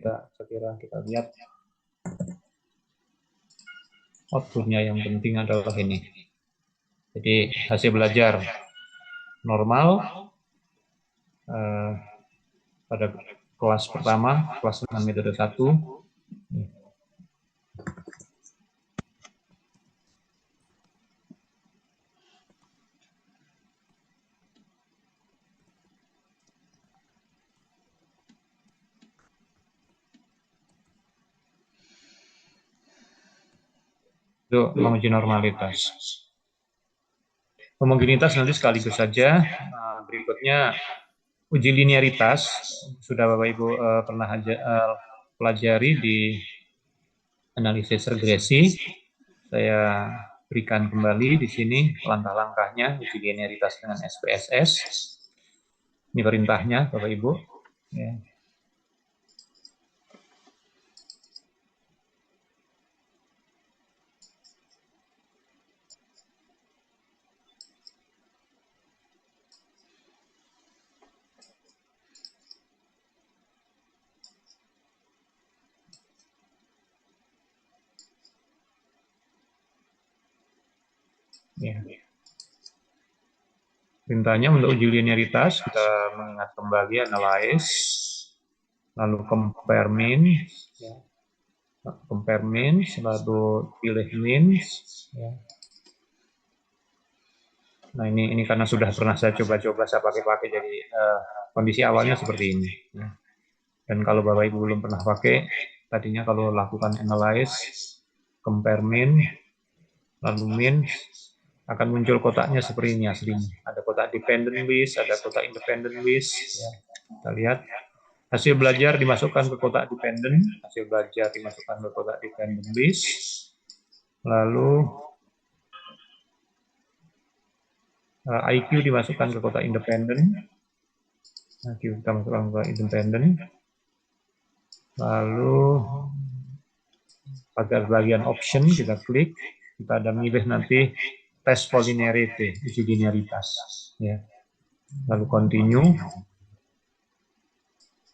saya kira kita lihat outputnya. Yang penting adalah ini. Jadi hasil belajar normal pada kelas pertama, kelas 6 metode 1. Itu menguji normalitas. Homogenitas nanti sekaligus saja. Berikutnya uji linearitas. Sudah Bapak Ibu pernah pelajari di analisis regresi. Saya berikan kembali di sini langkah-langkahnya uji linearitas dengan SPSS. Ini perintahnya Bapak Ibu. Ya. Ya. Perintahnya untuk uji linearitas, kita mengingat kembali analyze, lalu compare means, ya. Compare means, lalu pilih means. Ya. Nah ini karena sudah pernah saya coba-coba, saya pakai jadi kondisi awalnya seperti ini. Ya. Dan kalau Bapak Ibu belum pernah pakai, tadinya kalau lakukan analyze, compare mean, lalu means, akan muncul kotaknya seperti ini aslinya. Ada kotak dependent list, ada kotak independent list. Ya. Kita lihat hasil belajar dimasukkan ke kotak dependent, hasil belajar dimasukkan ke kotak dependent list, lalu IQ dimasukkan ke kotak independent, IQ kita masukkan ke independent, lalu pada bagian option kita klik, kita ada milih nanti test for linearity, uji linearitas, ya. Lalu continue,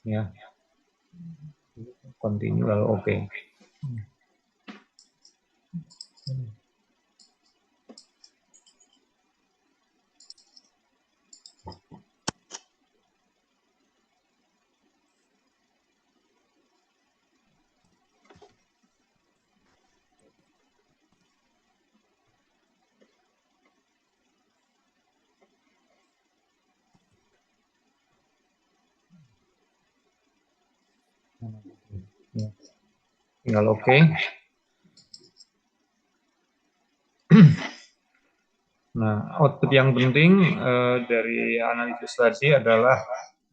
ya, continue lalu oke. Ya. Tinggal oke. Nah, output yang penting dari analisis tadi adalah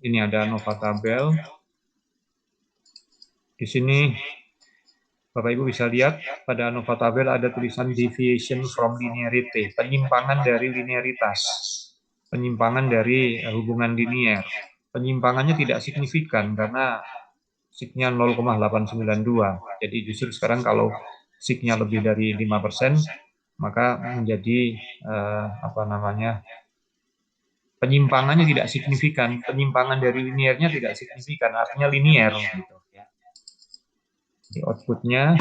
ini ada ANOVA tabel. Di sini Bapak Ibu bisa lihat pada ANOVA tabel ada tulisan deviation from linearity, penyimpangan dari linearitas, penyimpangan dari hubungan linear. Penyimpangannya tidak signifikan karena signya 0,892. Jadi justru sekarang kalau signya lebih dari 5%, maka menjadi penyimpangannya tidak signifikan, penyimpangan dari linearnya tidak signifikan, artinya linear gitu ya. Di outputnya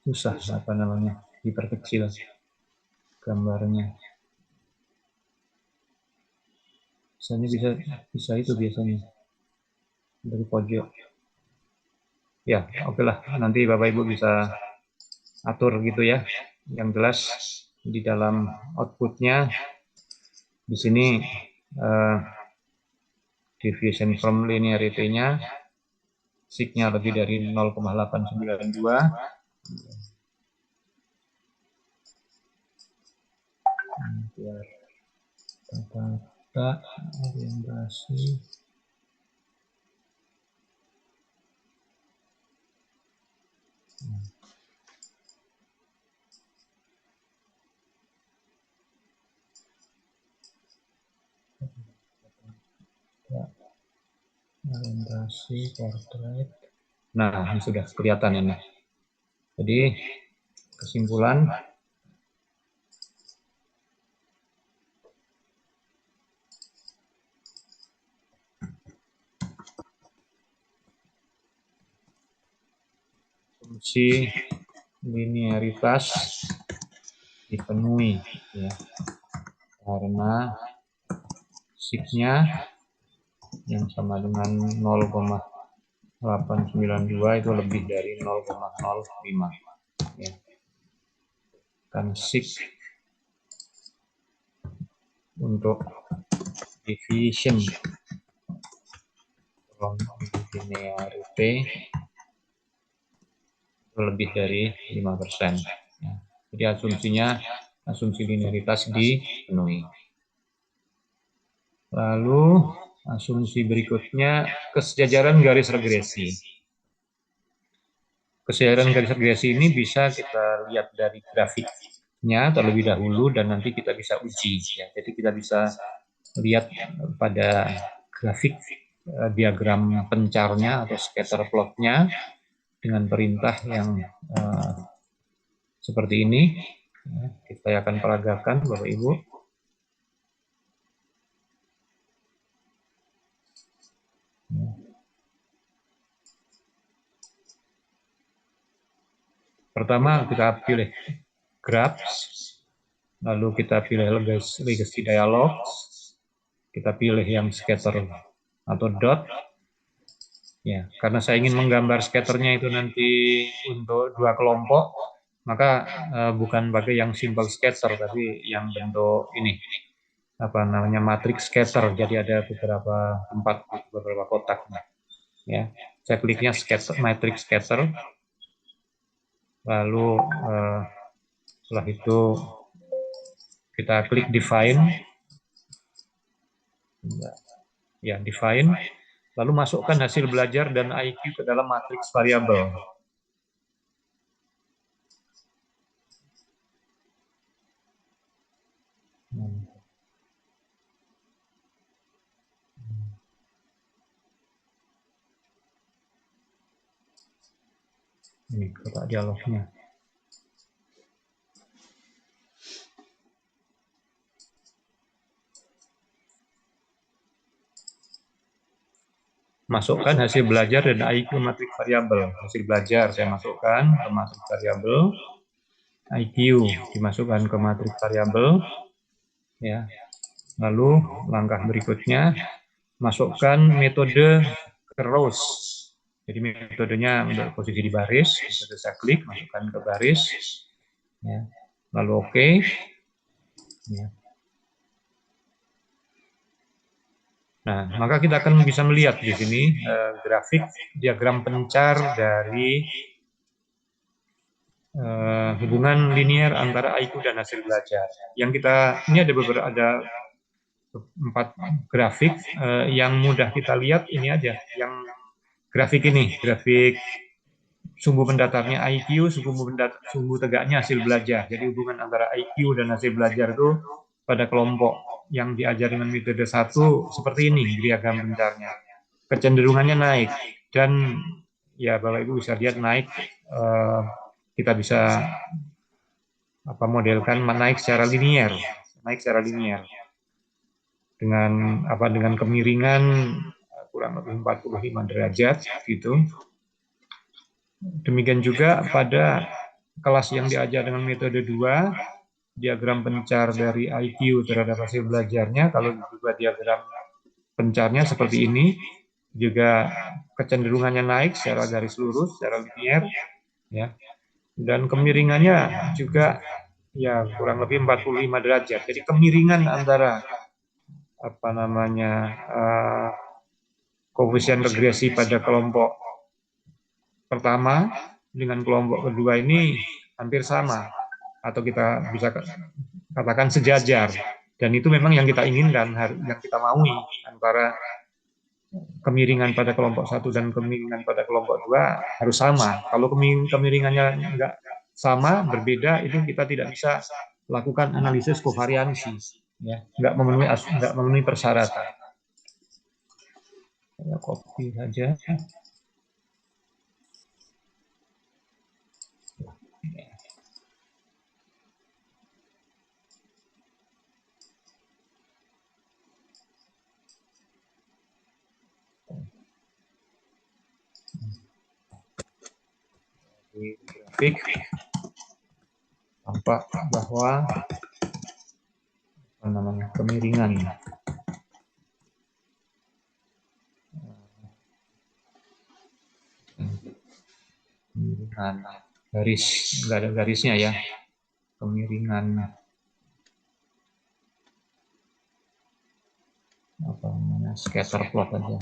susah diperkecil gambarnya. Bisa itu biasanya dari pojok. Ya, oke lah. Nanti Bapak Ibu bisa atur gitu ya. Yang jelas di dalam outputnya di sini deviation from linearity-nya signya lebih dari 0,892. Biar tata orientasi. Kasih portrait. Nah, ini sudah kelihatan ini. Jadi kesimpulan, fungsi linearitas dipenuhi, ya, karena signya yang sama dengan 0,892 itu lebih dari 0,05, ya. Kan sig untuk division from linearity itu lebih dari 5%. Ya. Jadi asumsi linearitas dipenuhi. Lalu asumsi berikutnya, kesejajaran garis regresi. Kesejajaran garis regresi ini bisa kita lihat dari grafiknya terlebih dahulu dan nanti kita bisa uji. Ya. Jadi kita bisa lihat pada grafik diagram pencarnya atau scatter plotnya dengan perintah yang seperti ini. Ya, kita akan peragakan, Bapak Ibu. Ya. Pertama kita pilih graphs, lalu kita pilih legacy dialogs, kita pilih yang scatter atau dot. Ya, karena saya ingin menggambar scatternya itu nanti untuk dua kelompok, maka bukan pakai yang simple scatter, tapi yang bentuk ini, apa namanya, matrix scatter. Jadi ada beberapa tempat, beberapa kotak. Ya, saya kliknya scatter, matrix scatter. Lalu setelah itu kita klik define, ya define, lalu masukkan hasil belajar dan IQ ke dalam matriks variabel. Ini kotak dialognya. Masukkan hasil belajar dan IQ matriks variabel. Hasil belajar saya masukkan ke matriks variabel, IQ dimasukkan ke matriks variabel, ya. Lalu langkah berikutnya masukkan metode ke rows. Jadi metodenya untuk posisi di baris, metode saya klik masukkan ke baris, ya. Lalu oke. Ya. Nah, maka kita akan bisa melihat di sini grafik diagram pencar dari hubungan linear antara IQ dan hasil belajar. Yang ini ada 4 grafik yang mudah kita lihat ini aja. Yang grafik ini, grafik sumbu pendatarnya IQ, sumbu tegaknya hasil belajar. Jadi hubungan antara IQ dan hasil belajar itu pada kelompok yang diajar dengan metode 1 seperti ini diagram pencarnya. Kecenderungannya naik dan ya Bapak Ibu bisa lihat naik, kita bisa modelkan naik secara linear, dengan kemiringan kurang lebih 45 derajat gitu. Demikian juga pada kelas yang diajar dengan metode 2, diagram pencar dari IQ terhadap hasil belajarnya, kalau juga diagram pencarnya seperti ini, juga kecenderungannya naik secara garis lurus, secara linear, ya. Dan kemiringannya juga ya kurang lebih 45 derajat. Jadi kemiringan antara koefisien regresi pada kelompok pertama dengan kelompok kedua ini hampir sama, atau kita bisa katakan sejajar. Dan itu memang yang kita inginkan, yang kita maui, antara kemiringan pada kelompok 1 dan kemiringan pada kelompok 2 harus sama. Kalau kemiringannya enggak sama, berbeda, itu kita tidak bisa lakukan analisis kovariansi, ya, enggak memenuhi persyaratan. Saya copy saja. Di grafik tampak bahwa apa namanya, kemiringan garis, nggak ada garisnya ya, kemiringan apa namanya, scatter plot aja.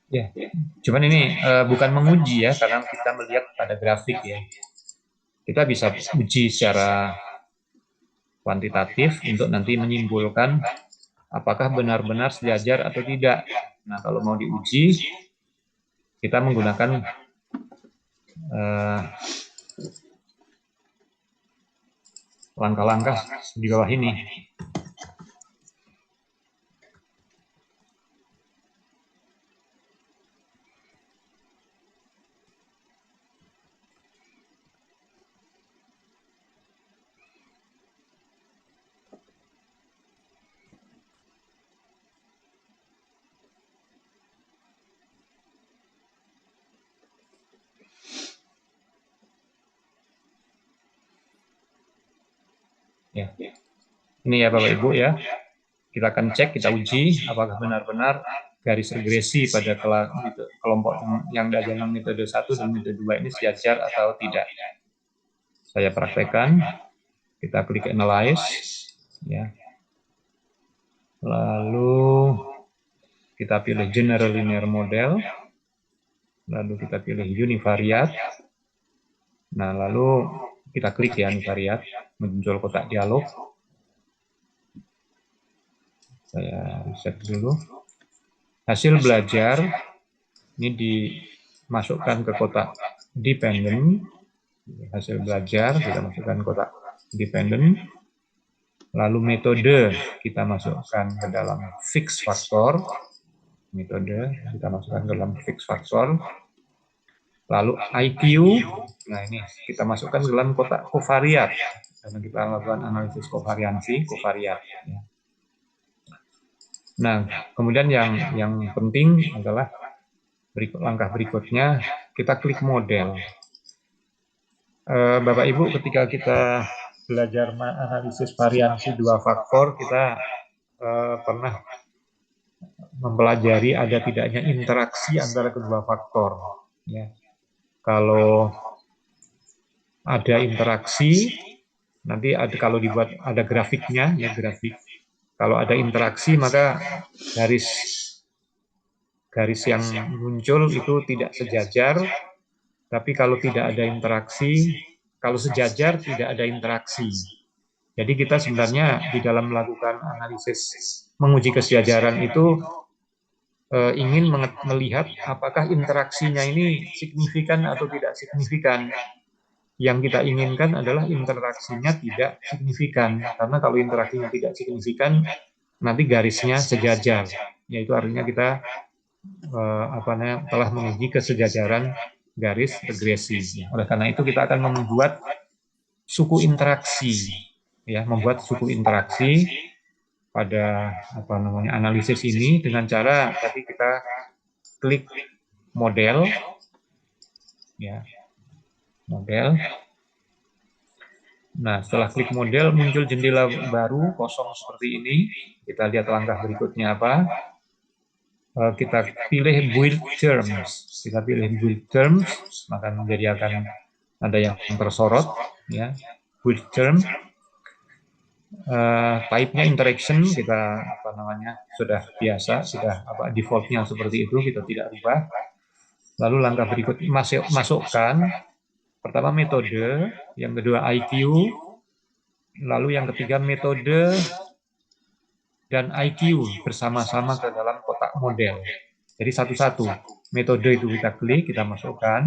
Ya, cuman ini bukan menguji ya, karena kita melihat pada grafik ya. Kita bisa uji secara kuantitatif untuk nanti menyimpulkan apakah benar-benar sejajar atau tidak. Nah, kalau mau diuji, kita menggunakan langkah-langkah di bawah ini. Ya. Ini ya Bapak Ibu ya, kita akan cek, kita uji apakah benar-benar garis regresi pada kelompok yang dalam metode 1 dan metode 2 ini sejajar atau tidak. Saya praktekkan, kita klik analyze, ya. Lalu kita pilih general linear model, lalu kita pilih univariate. Nah, lalu kita klik ya univariate, muncul kotak dialog. Saya reset dulu. Hasil belajar ini dimasukkan ke kotak dependent. Hasil belajar kita masukkan kotak dependent. Lalu metode kita masukkan ke dalam fix factor. Metode kita masukkan ke dalam fix factor. Lalu IQ, nah ini kita masukkan ke dalam kotak covariat. Karena kita lakukan analisis kovariansi, covariat. Ya. Nah, kemudian yang penting adalah langkah berikutnya, kita klik model. Bapak Ibu, ketika kita belajar analisis variansi 2 faktor, kita pernah mempelajari ada tidaknya interaksi antara kedua faktor. Ya. Kalau ada interaksi, nanti kalau dibuat ada grafiknya, ya grafik. Kalau ada interaksi, maka garis yang muncul itu tidak sejajar, tapi kalau tidak ada interaksi, kalau sejajar tidak ada interaksi. Jadi kita sebenarnya di dalam melakukan analisis menguji kesejajaran itu ingin melihat apakah interaksinya ini signifikan atau tidak signifikan. Yang kita inginkan adalah interaksinya tidak signifikan, karena kalau interaksinya tidak signifikan, nanti garisnya sejajar, yaitu artinya kita telah menguji kesejajaran garis regresi. Oleh karena itu kita akan membuat suku interaksi, ya, membuat suku interaksi pada analisis ini dengan cara tadi kita klik model, ya, model. Nah, setelah klik model muncul jendela baru kosong seperti ini. Kita lihat langkah berikutnya apa. Kita pilih build terms. Kita pilih build terms, maka menjadi akan ada yang tersorot, ya. Build term. Type-nya interaction kita sudah biasa, sudah defaultnya seperti itu, kita tidak ubah. Lalu langkah berikut masukkan pertama metode, yang kedua IQ, lalu yang ketiga metode dan IQ bersama-sama ke dalam kotak model. Jadi satu-satu metode itu kita klik, kita masukkan,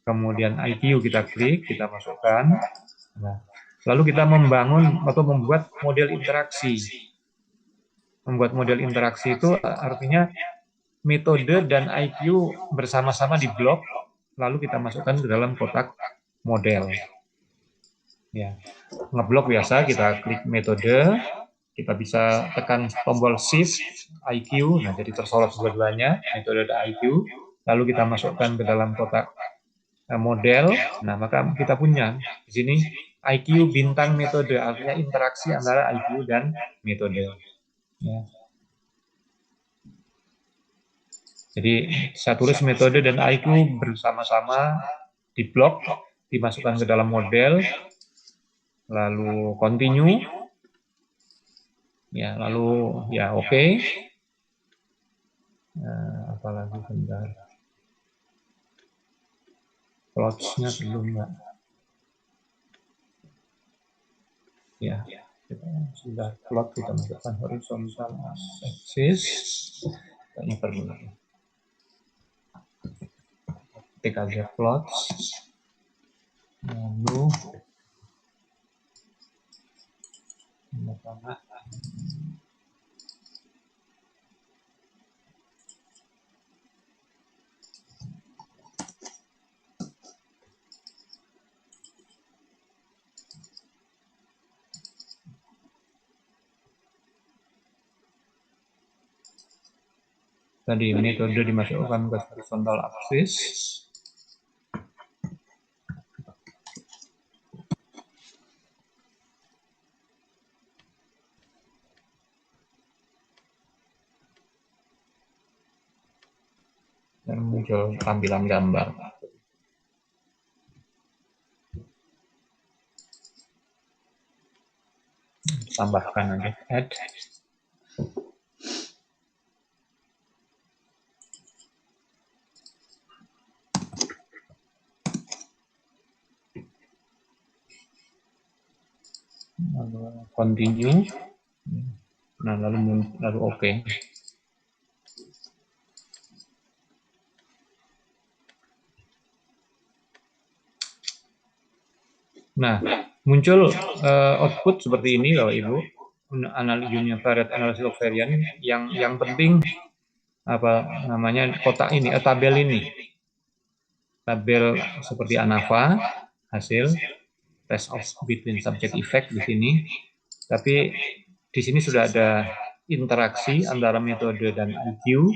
kemudian IQ kita klik, kita masukkan. Nah, lalu kita membangun atau membuat model interaksi. Membuat model interaksi itu artinya metode dan IQ bersama-sama di blok, lalu kita masukkan ke dalam kotak model. Ya, ngeblok biasa kita klik metode, kita bisa tekan tombol shift IQ, nah jadi tersorot dua-duanya metode dan IQ, lalu kita masukkan ke dalam kotak model. Nah maka kita punya di sini IQ bintang metode, artinya interaksi antara IQ dan metode. Ya. Jadi saya tulis metode dan IQ bersama-sama di blok, dimasukkan ke dalam model, lalu continue, ya lalu ya oke. Apalagi bentar, plots-nya belum nggak? Ya, kita sudah plot, kita masukkan horizontal axis, kayaknya perlu lagi. Ketik aja plots, lalu tengah-tengah. Tadi metode dimasukkan ke horizontal axis. Dan muncul tampilan gambar. Tambahkan aja add. Lalu continue. Nah, lalu oke. Nah, muncul output seperti ini Bapak Ibu, univariate analysis of variance. Yang penting apa namanya kotak ini, tabel ini, tabel seperti ANAVA, hasil test of between subject effect di sini. Tapi di sini sudah ada interaksi antara metode dan IQ,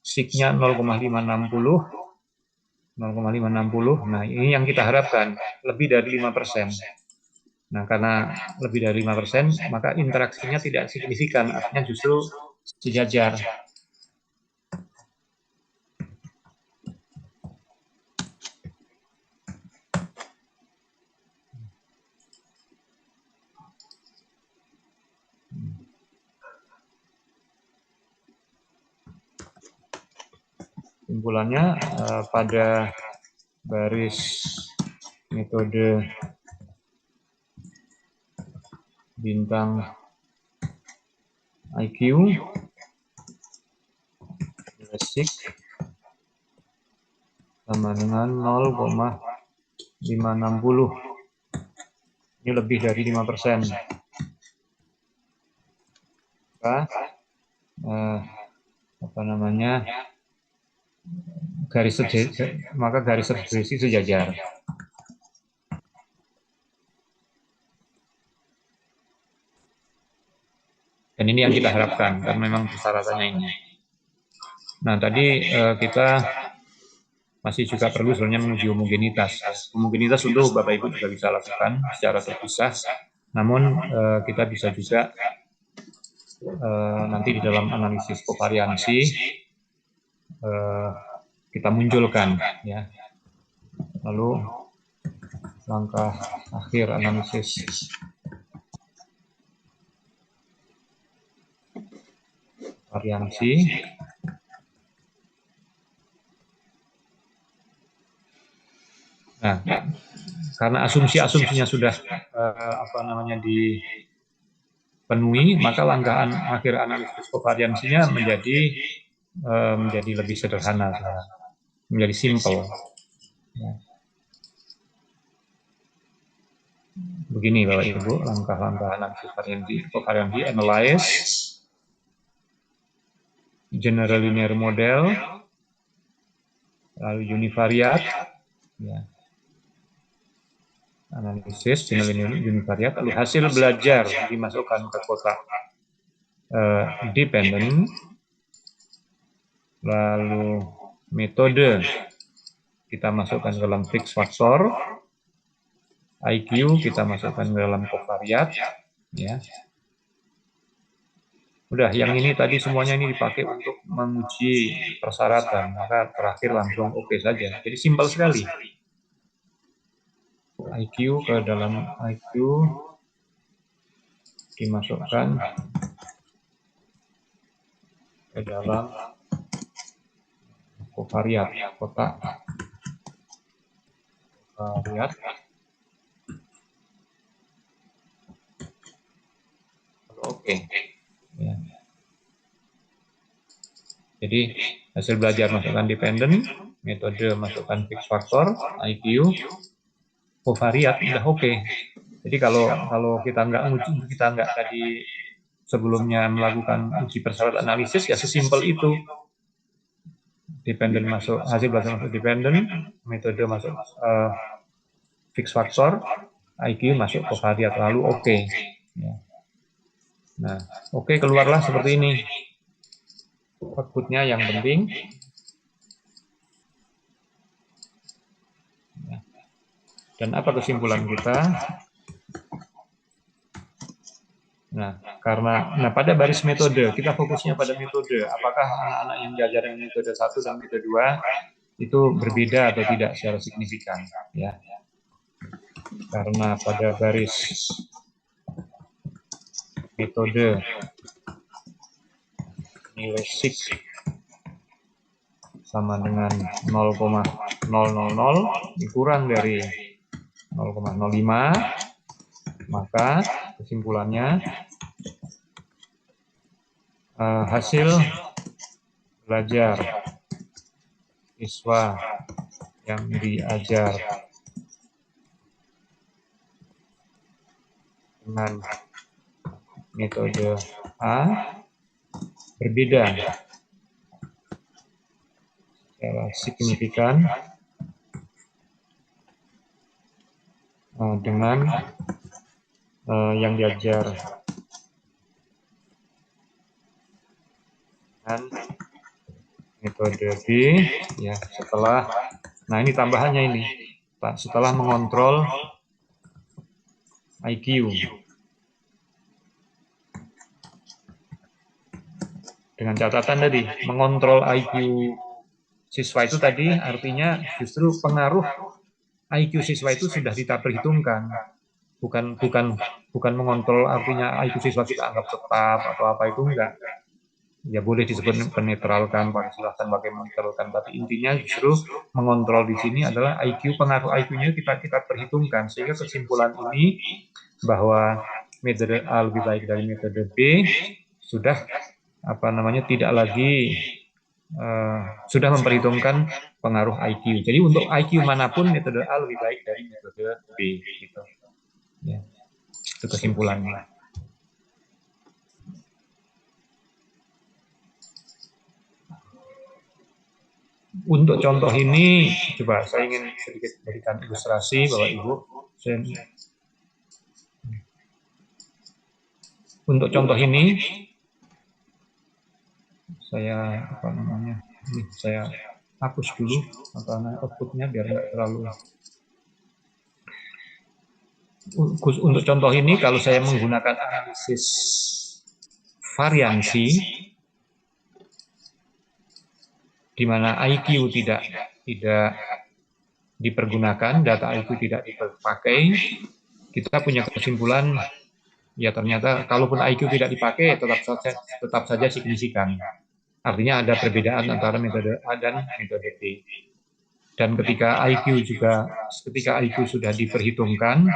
sig-nya 0,560. Nah, ini yang kita harapkan, lebih dari 5%. Nah, karena lebih dari 5%, maka interaksinya tidak signifikan, artinya justru sejajar. Simpulannya pada baris metode bintang IQ basic sama dengan 0,560. Ini lebih dari 5%. Apa namanya, maka garis regresi sejajar. Dan ini yang kita harapkan, karena memang persyaratannya ini. Nah, tadi kita masih juga perlu sebenarnya menguji homogenitas. Homogenitas untuk Bapak Ibu juga bisa lakukan secara terpisah. Namun kita bisa juga nanti di dalam analisis kovariansi kita munculkan, ya. Lalu langkah akhir analisis variansi. Nah, karena asumsi-asumsinya sudah apa namanya dipenuhi, maka langkah akhir analisis kovariansinya menjadi lebih sederhana, menjadi simple. Ya. Begini Bapak Ibu, langkah-langkah analisis kovariansi, analyze, general linear model, lalu univariat, ya. Analisis general linear univariat, lalu hasil belajar dimasukkan ke kotak dependent, lalu metode kita masukkan ke dalam fixed factor, IQ kita masukkan ke dalam kovariat, ya. Udah, yang ini tadi semuanya ini dipakai untuk menguji persyaratan, maka terakhir langsung oke saja. Jadi simpel sekali. IQ ke dalam IQ dimasukkan ke dalam kovariat, kotak kovariat. Oke. Ya. Jadi hasil belajar masukkan dependent, metode masukkan fixed factor, IQ, kovariat udah oke. Jadi kalau kita nggak tadi sebelumnya melakukan uji persyaratan analisis, ya sesimpel itu. Dependent masuk, hasil belajar masuk dependent, metode masuk fixed factor, IQ masuk kovariat, lalu oke. Ya. Nah, oke, keluarlah seperti ini. Outputnya yang penting. Dan apa kesimpulan kita? Nah, pada baris metode, kita fokusnya pada metode. Apakah anak-anak yang belajar dengan metode 1 dan metode 2 itu berbeda atau tidak secara signifikan? Ya. Karena pada baris metode nilai sig sama dengan 0,000 dikurang dari 0,05, maka kesimpulannya hasil belajar siswa yang diajar dengan metode A berbeda secara signifikan dengan yang diajar dengan metode B, ya, setelah, nah ini tambahannya ini, setelah mengontrol IQ. Dengan catatan tadi, mengontrol IQ siswa itu tadi artinya justru pengaruh IQ siswa itu sudah kita perhitungkan. Bukan mengontrol artinya IQ siswa kita anggap tetap atau apa, itu enggak. Ya boleh disebut penetralkan, silahkan pakai menetralkan, tapi intinya justru mengontrol di sini adalah IQ, pengaruh IQ-nya kita perhitungkan, sehingga kesimpulan ini bahwa metode A lebih baik dari metode B sudah tidak lagi sudah memperhitungkan pengaruh IQ. Jadi untuk IQ manapun metode A lebih baik dari metode B, gitu. Ya, itu kesimpulannya. Untuk contoh ini, coba saya ingin sedikit berikan ilustrasi, Bapak Ibu. Untuk contoh ini, saya saya hapus dulu outputnya biar nggak terlalu. Untuk contoh ini, kalau saya menggunakan analisis variansi, di mana IQ tidak dipergunakan, data IQ tidak dipakai, kita punya kesimpulan, ya ternyata kalaupun IQ tidak dipakai, tetap saja signifikan. Artinya ada perbedaan antara metode A dan metode B. Dan ketika IQ sudah diperhitungkan,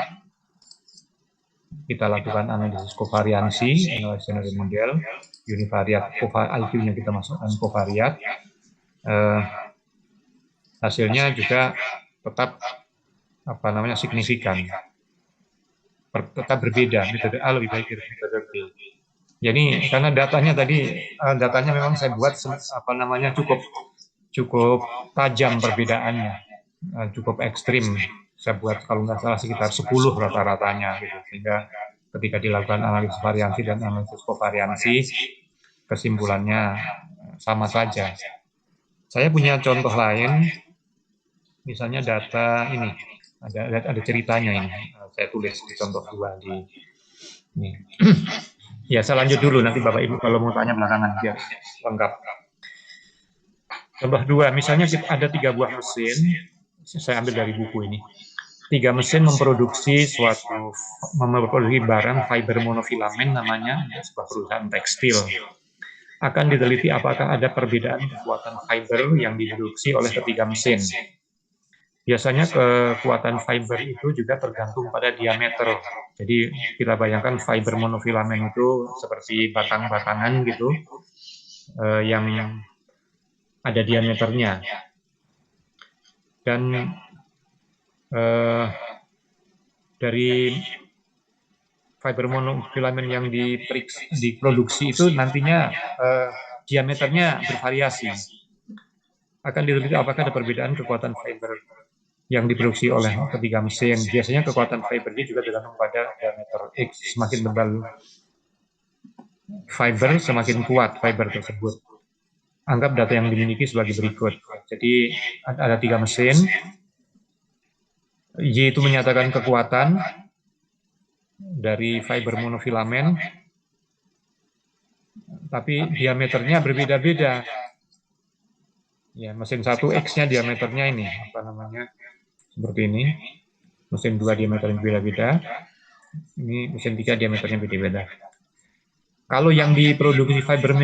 kita lakukan analisis kovariansi, analisis general model, univariat, IQ-nya kita masukkan kovariat. Hasilnya juga tetap signifikan, tetap berbeda, metode A lebih baik dari metode B. Jadi karena datanya memang saya buat cukup tajam perbedaannya, cukup ekstrim. Saya buat kalau nggak salah sekitar 10 rata-ratanya gitu, sehingga ketika dilakukan analisis variansi dan analisis kovariansi, kesimpulannya sama saja. Saya punya contoh lain, misalnya data ini, ada ceritanya ini, saya tulis di contoh 2 di ini. Ya, saya lanjut dulu, nanti Bapak Ibu kalau mau tanya belakangan biar lengkap. Contoh 2, misalnya ada 3 buah mesin, saya ambil dari buku ini. 3 mesin memproduksi barang fiber monofilamen namanya, sebuah perusahaan tekstil. Akan diteliti apakah ada perbedaan kekuatan fiber yang diproduksi oleh ketiga mesin. Biasanya kekuatan fiber itu juga tergantung pada diameter. Jadi kita bayangkan fiber monofilamen itu seperti batang-batangan gitu, yang ada diameternya. Dan dari fiber monofilamen yang diproduksi itu nantinya diameternya bervariasi. Akan diteliti apakah ada perbedaan kekuatan fiber yang diproduksi oleh ketiga mesin. Biasanya kekuatan fibernya juga tergantung pada diameter X. Semakin tebal fiber, semakin kuat fiber tersebut. Anggap data yang dimiliki sebagai berikut. Jadi ada 3 mesin. Y itu menyatakan kekuatan dari fiber monofilamen, tapi diameternya berbeda-beda. Ya, mesin 1 X-nya diameternya ini, seperti ini. Mesin 2 diameternya beda-beda. Ini mesin 3 diameternya beda-beda. Kalau yang diproduksi fiber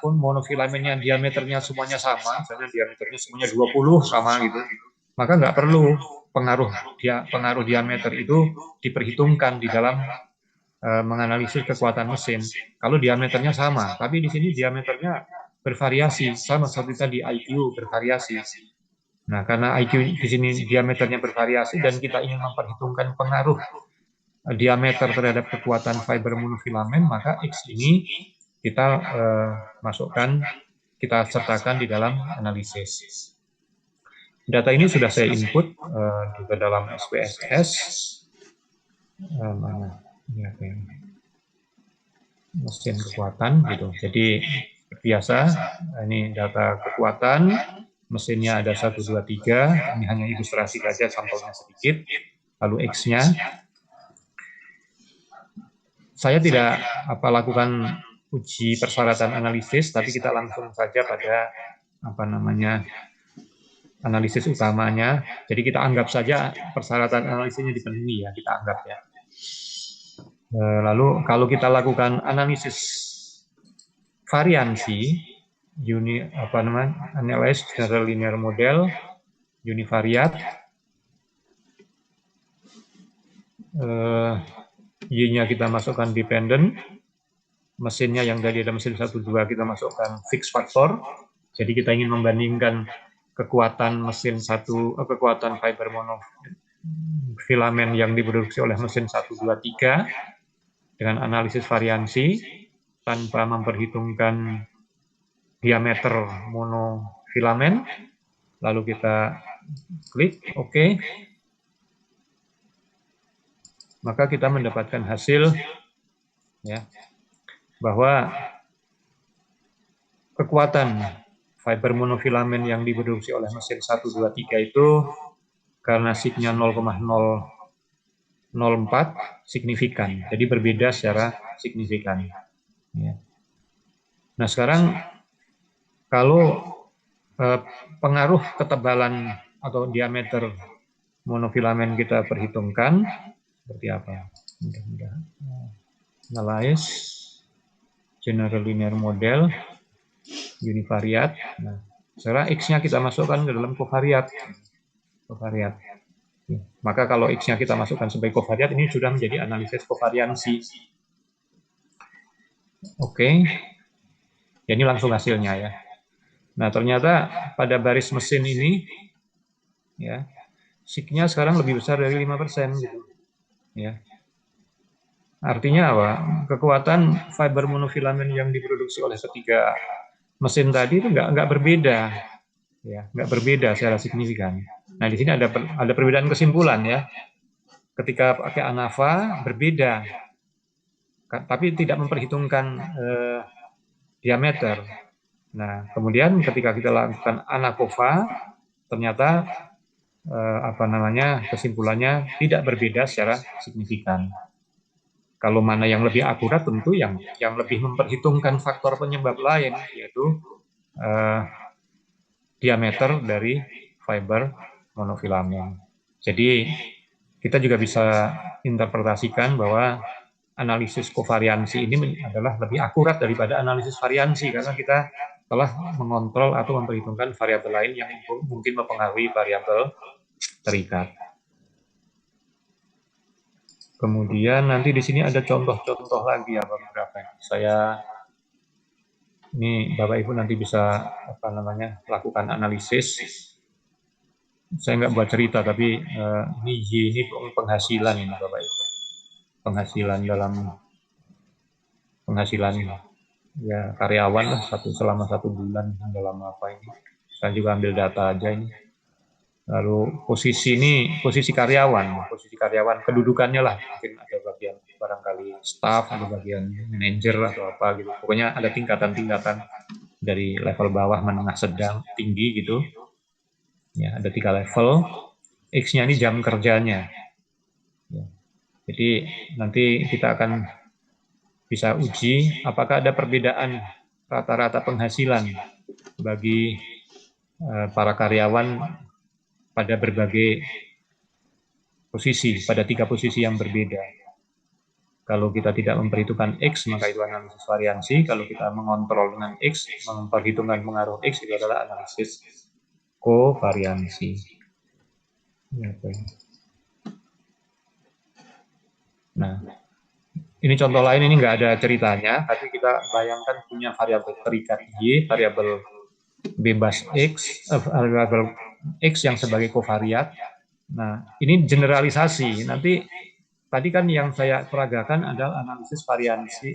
monofilamennya diameternya semuanya sama, misalnya diameternya semuanya 20 sama gitu, maka nggak perlu pengaruh diameter itu diperhitungkan di dalam menganalisis kekuatan mesin. Kalau diameternya sama, tapi di sini diameternya bervariasi, sama seperti tadi IQ bervariasi. Nah, karena IQ di sini diameternya bervariasi dan kita ingin memperhitungkan pengaruh diameter terhadap kekuatan fiber monofilamen, maka X ini kita kita sertakan di dalam analisis. Data ini sudah saya input juga dalam SPSS. Mesin kekuatan gitu. Jadi biasa ini data kekuatan, mesinnya ada 1, 2, 3. Ini hanya ilustrasi saja, sampelnya sedikit. Lalu X-nya. Saya tidak lakukan uji persyaratan analisis, tapi kita langsung saja pada analisis utamanya. Jadi kita anggap saja persyaratan analisisnya dipenuhi ya, kita anggap ya. Lalu kalau kita lakukan analisis variansi, analysis general linear model, univariat, Y-nya kita masukkan dependent, mesinnya yang dari ada mesin 1, 2 kita masukkan fixed factor. Jadi kita ingin membandingkan kekuatan kekuatan fiber monofilamen yang diproduksi oleh mesin 1, 2, 3 dengan analisis variansi tanpa memperhitungkan diameter monofilamen. Lalu kita klik OK. Maka kita mendapatkan hasil ya, bahwa kekuatan fiber monofilamen yang diproduksi oleh mesin 1, 2, 3 itu karena signya 0,004 signifikan. Jadi berbeda secara signifikan. Ya. Nah sekarang kalau pengaruh ketebalan atau diameter monofilamen kita perhitungkan, seperti apa? Mudah-mudahan. Analyze general linear model, univariat. Nah, sekarang X-nya kita masukkan ke dalam kovariat. Maka kalau X-nya kita masukkan sebagai kovariat, ini sudah menjadi analisis kovariansi. Oke, ini langsung hasilnya ya. Nah, ternyata pada baris mesin ini, ya, SIG-nya sekarang lebih besar dari 5%. Gitu. Ya. Artinya apa? Kekuatan fiber monofilamen yang diproduksi oleh ketiga mesin tadi itu nggak berbeda. Ya, nggak berbeda secara signifikan. Nah, di sini ada perbedaan kesimpulan ya. Ketika pakai ANAVA berbeda, tapi tidak memperhitungkan diameter. Nah, kemudian ketika kita lakukan ANACOVA, ternyata kesimpulannya tidak berbeda secara signifikan. Kalau mana yang lebih akurat tentu yang lebih memperhitungkan faktor penyebab lain, yaitu diameter dari fiber monofilamen. Jadi kita juga bisa interpretasikan bahwa analisis kovariansi ini adalah lebih akurat daripada analisis variansi karena kita telah mengontrol atau memperhitungkan variabel lain yang mungkin mempengaruhi variabel terikat. Kemudian nanti di sini ada contoh-contoh lagi ya beberapa. Ini Bapak Ibu nanti bisa lakukan analisis. Saya nggak buat cerita, tapi ini penghasilan ini Bapak Ibu. Penghasilan ya karyawan lah selama 1 bulan dalam apa ini. Saya juga ambil data aja ini. Lalu posisi karyawan kedudukannya lah, mungkin ada bagian barangkali staff, ada bagian manajer atau apa gitu. Pokoknya ada tingkatan-tingkatan dari level bawah, menengah, sedang, tinggi gitu. Ya, ada 3 level. X-nya ini jam kerjanya. Ya. Jadi nanti kita akan bisa uji apakah ada perbedaan rata-rata penghasilan bagi para karyawan pada berbagai posisi, pada 3 posisi yang berbeda. Kalau kita tidak memperhitungkan X, maka itu analisis variansi. Kalau kita mengontrol dengan X, memperhitungkan pengaruh X, itu adalah analisis kovariansi. Nah, ini contoh lain, ini nggak ada ceritanya, tapi kita bayangkan punya variabel terikat Y, variabel bebas X, variabel X yang sebagai kovariat. Nah, ini generalisasi. Nanti tadi kan yang saya peragakan adalah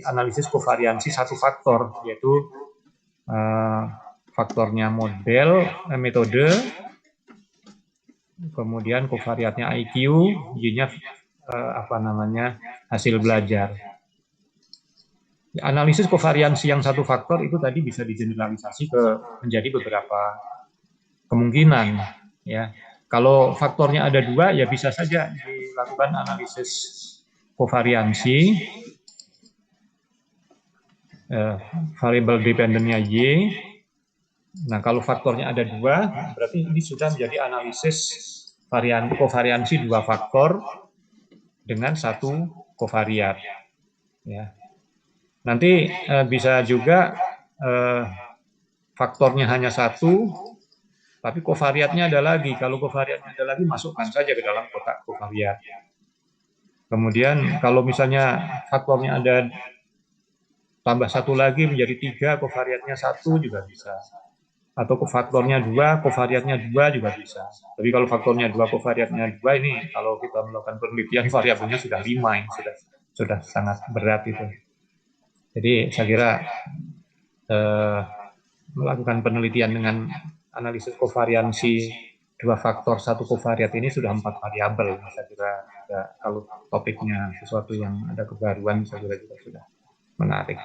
analisis kovariansi satu faktor, yaitu faktornya metode, kemudian kovariatnya IQ, Y-nya hasil belajar. Analisis kovariansi yang satu faktor itu tadi bisa digeneralisasi menjadi beberapa kemungkinan, ya. Kalau faktornya ada 2, ya bisa saja dilakukan analisis kovariansi variabel dependennya Y. Nah, kalau faktornya ada 2, berarti ini sudah menjadi analisis kovariansi 2 faktor dengan 1 kovariat. Ya. Nanti bisa juga faktornya hanya 1, tapi kovariatnya ada lagi. Kalau kovariatnya ada lagi, masukkan saja ke dalam kotak kovariat. Kemudian kalau misalnya faktornya ada tambah 1 lagi menjadi 3, kovariatnya 1 juga bisa. Atau faktornya 2, kovariatnya 2 juga bisa. Tapi kalau faktornya 2, kovariatnya 2, ini kalau kita melakukan penelitian variabelnya sudah 5, ini sudah sangat berat itu. Jadi saya kira melakukan penelitian dengan analisis kovariansi 2 faktor 1 kovariat ini sudah 4 variabel. Saya kira ya, kalau topiknya sesuatu yang ada kebaruan, saya kira juga sudah menarik.